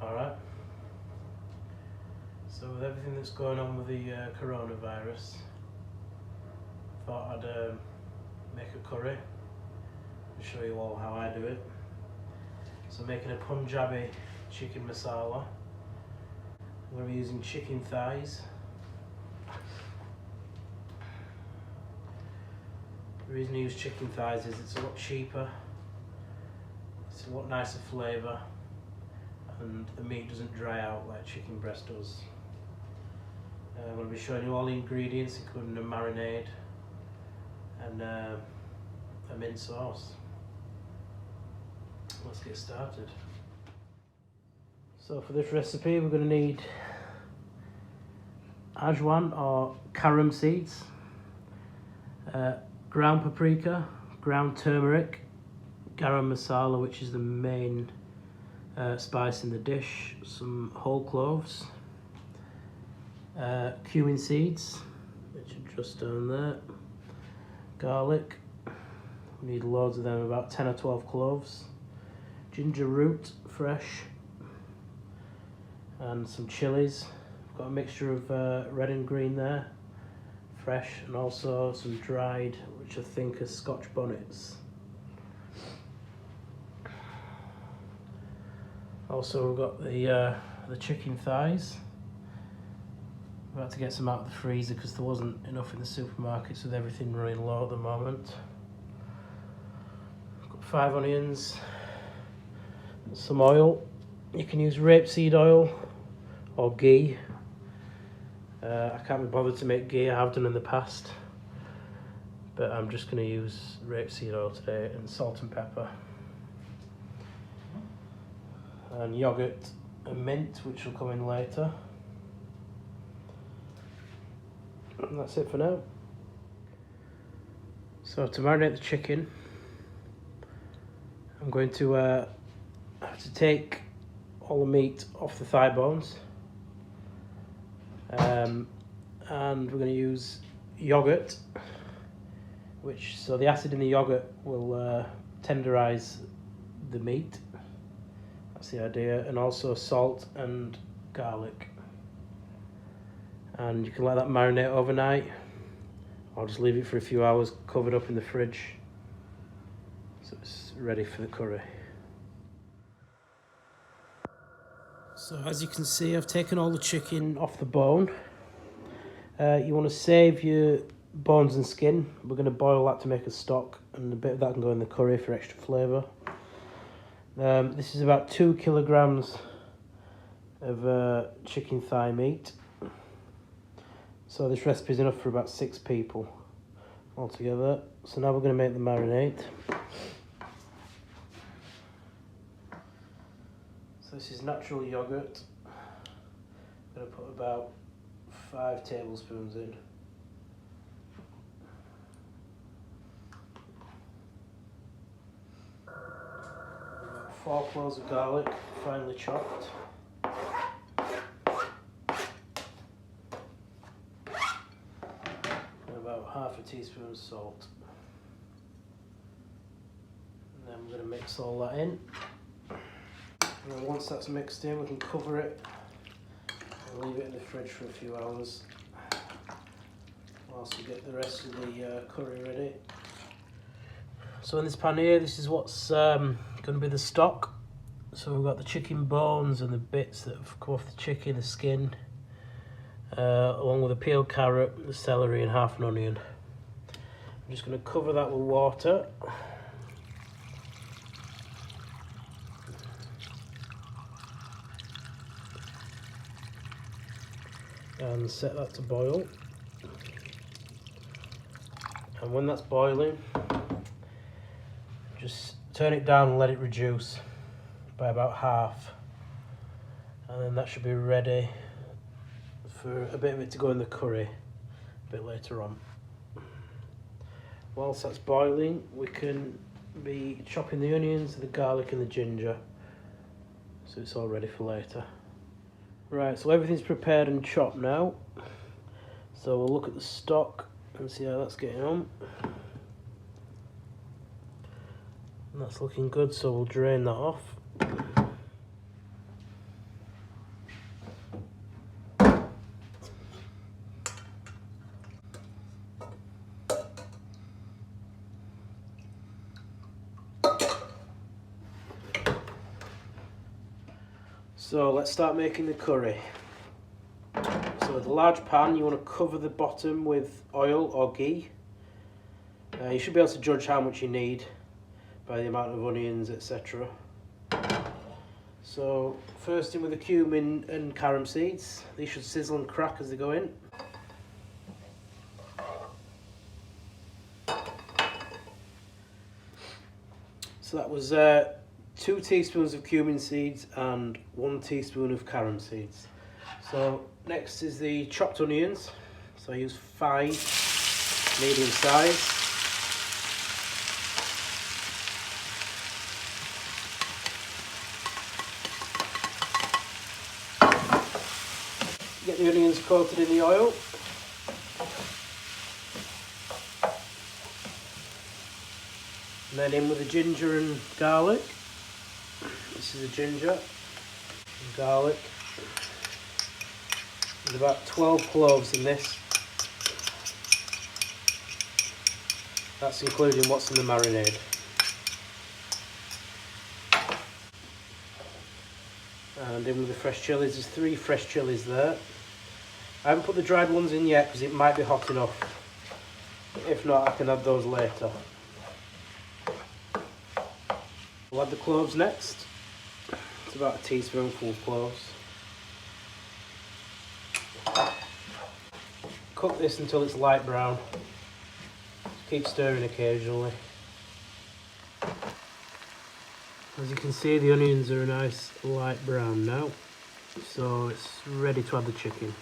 Alright. So with everything that's going on with the coronavirus, I thought I'd make a curry and show you all how I do it. So I'm making a Punjabi chicken masala. I'm going to be using chicken thighs. The reason I use chicken thighs is it's a lot cheaper, it's a lot nicer flavour, and the meat doesn't dry out like chicken breast does. I'm going to be showing you all the ingredients, including a marinade and a mint sauce. Let's get started. So for this recipe we're going to need ajwan or carom seeds, ground paprika, ground turmeric, garam masala, which is the main spice in the dish, some whole cloves, cumin seeds, which are just down there, garlic, we need loads of them, about 10 or 12 cloves, ginger root, fresh, and some chilies. I've got a mixture of red and green there, fresh, and also some dried, which I think are Scotch bonnets. Also we've got the chicken thighs. I'm about to get some out of the freezer because there wasn't enough in the supermarkets with everything running low at the moment. I've got 5 onions, some oil. You can use rapeseed oil or ghee. I can't be bothered to make ghee, I have done in the past, but I'm just going to use rapeseed oil today, and salt and pepper. And yogurt and mint, which will come in later. And that's it for now. So to marinate the chicken, I'm going to have to take all the meat off the thigh bones, and we're going to use yogurt, so the acid in the yogurt will tenderize the meat. That's the idea, and also salt and garlic. And you can let that marinate overnight, or just leave it for a few hours covered up in the fridge, so it's ready for the curry. So as you can see, I've taken all the chicken off the bone. You want to save your bones and skin. We're going to boil that to make a stock, and a bit of that can go in the curry for extra flavour. This is about 2 kilograms of chicken thigh meat. So this recipe is enough for about 6 people altogether. So now we're going to make the marinade. So this is natural yogurt. I'm going to put about 5 tablespoons in. About 4 cloves of garlic, finely chopped. About half a teaspoon of salt. And then we're going to mix all that in. And then once that's mixed in, we can cover it and leave it in the fridge for a few hours whilst we get the rest of the curry ready. So in this pan here, this is what's going to be the stock. So we've got the chicken bones and the bits that have come off the chicken, the skin, along with a peeled carrot, the celery, and half an onion. I'm just going to cover that with water. And set that to boil. And when that's boiling, just turn it down and let it reduce by about half. And then that should be ready for a bit of it to go in the curry a bit later on. Whilst that's boiling, we can be chopping the onions, the garlic and the ginger, so it's all ready for later. Right, so everything's prepared and chopped now. So we'll look at the stock and see how that's getting on. And that's looking good, so we'll drain that off. So let's start making the curry. So with a large pan, you want to cover the bottom with oil or ghee. You should be able to judge how much you need by the amount of onions, etc. So first in with the cumin and carom seeds. These should sizzle and crack as they go in. So that was 2 teaspoons of cumin seeds and 1 teaspoon of carom seeds. So next is the chopped onions. So I use 5 medium size. Get the onions coated in the oil. And then in with the ginger and garlic. This is the ginger and garlic. There's about 12 cloves in this. That's including what's in the marinade. And in with the fresh chillies. There's 3 fresh chillies there. I haven't put the dried ones in yet because it might be hot enough. If not, I can add those later. We'll add the cloves next. It's about a teaspoonful of cloves. Cook this until it's light brown. Keep stirring occasionally. As you can see, the onions are a nice light brown now, so it's ready to add the chicken.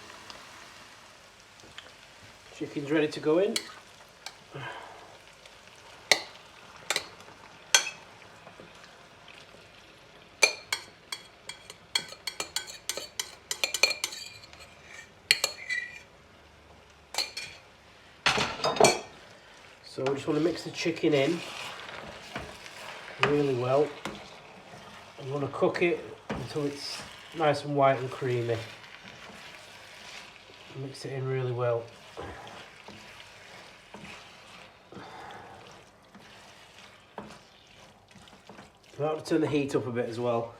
Chicken's ready to go in. So we just want to mix the chicken in really well. I'm going to cook it until it's nice and white and creamy. Mix it in really well. I'm going to turn the heat up a bit as well.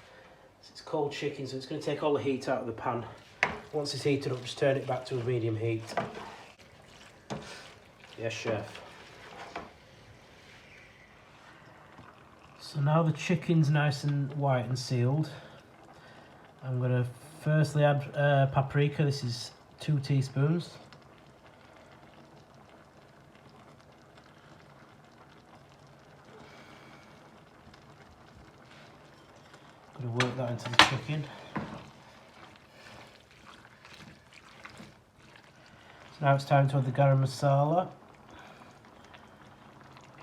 It's cold chicken, so it's going to take all the heat out of the pan. Once it's heated up, just turn it back to a medium heat. Yes, chef. So now the chicken's nice and white and sealed. I'm going to firstly add paprika. This is 2 teaspoons. Going to work that into the chicken. So now it's time to add the garam masala.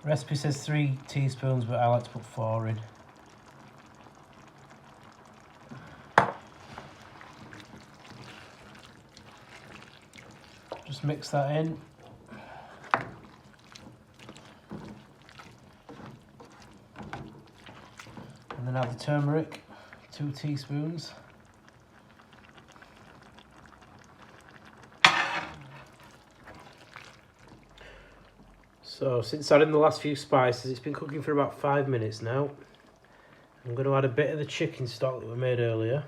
Recipe says 3 teaspoons, but I like to put 4 in. Just mix that in. And then add the turmeric, 2 teaspoons. So since adding the last few spices, it's been cooking for about 5 minutes now. I'm going to add a bit of the chicken stock that we made earlier.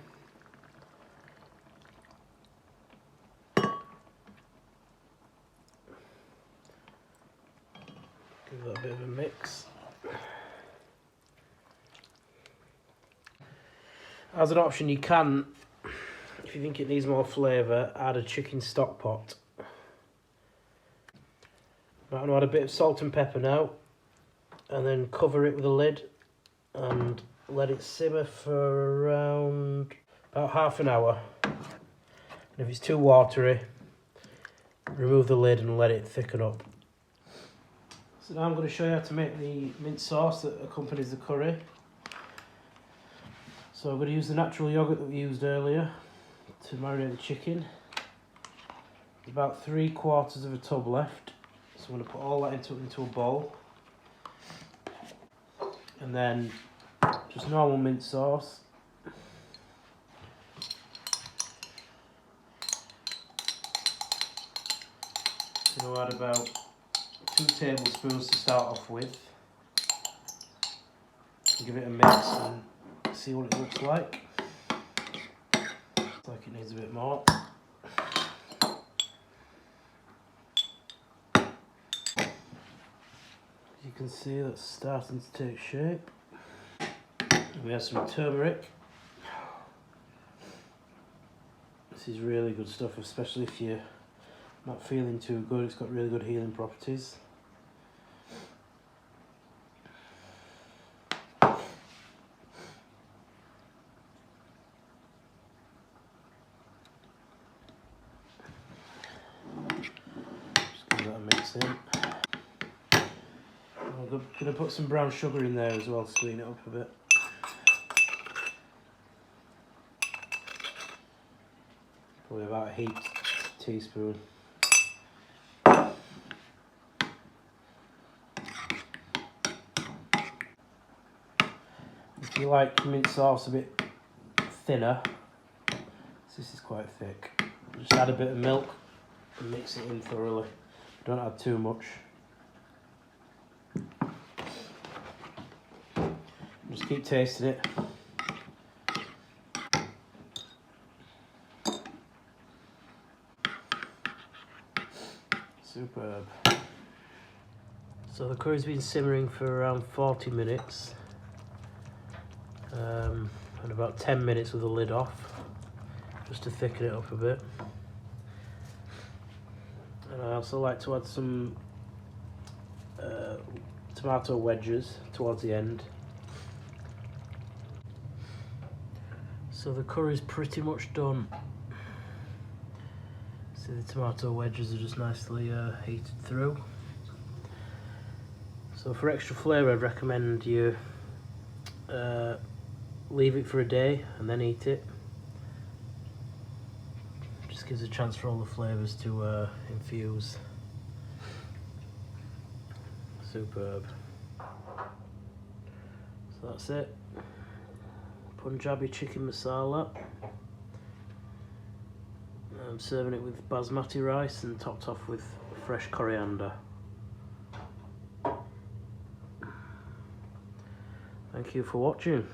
Give that a bit of a mix. As an option, you can, if you think it needs more flavour, add a chicken stock pot. I'm going to add a bit of salt and pepper now, and then cover it with a lid and let it simmer for around about half an hour. And if it's too watery, remove the lid and let it thicken up. So now I'm going to show you how to make the mint sauce that accompanies the curry. So I'm going to use the natural yogurt that we used earlier to marinate the chicken. There's about 3/4 of a tub left. So I'm going to put all that into a bowl. And then just normal mint sauce. I'm going to add about 2 tablespoons to start off with. Give it a mix and see what it looks like. Looks like it needs a bit more. As you can see, that's starting to take shape. And we have some turmeric. This is really good stuff, especially if you're not feeling too good. It's got really good healing properties. Just give that a mix in. I'm going to put some brown sugar in there as well to sweeten it up a bit. Probably about a heaped teaspoon. If you like mint sauce a bit thinner, this is quite thick. Just add a bit of milk and mix it in thoroughly. Don't add too much. Just keep tasting it. Superb. So the curry's been simmering for around 40 minutes. And about 10 minutes with the lid off, just to thicken it up a bit. And I also like to add some tomato wedges towards the end. So the curry's pretty much done. See, the tomato wedges are just nicely heated through. So for extra flavour, I'd recommend you leave it for a day and then eat it. Just gives a chance for all the flavours to infuse. Superb. So that's it. Punjabi chicken masala. I'm serving it with basmati rice and topped off with fresh coriander. Thank you for watching.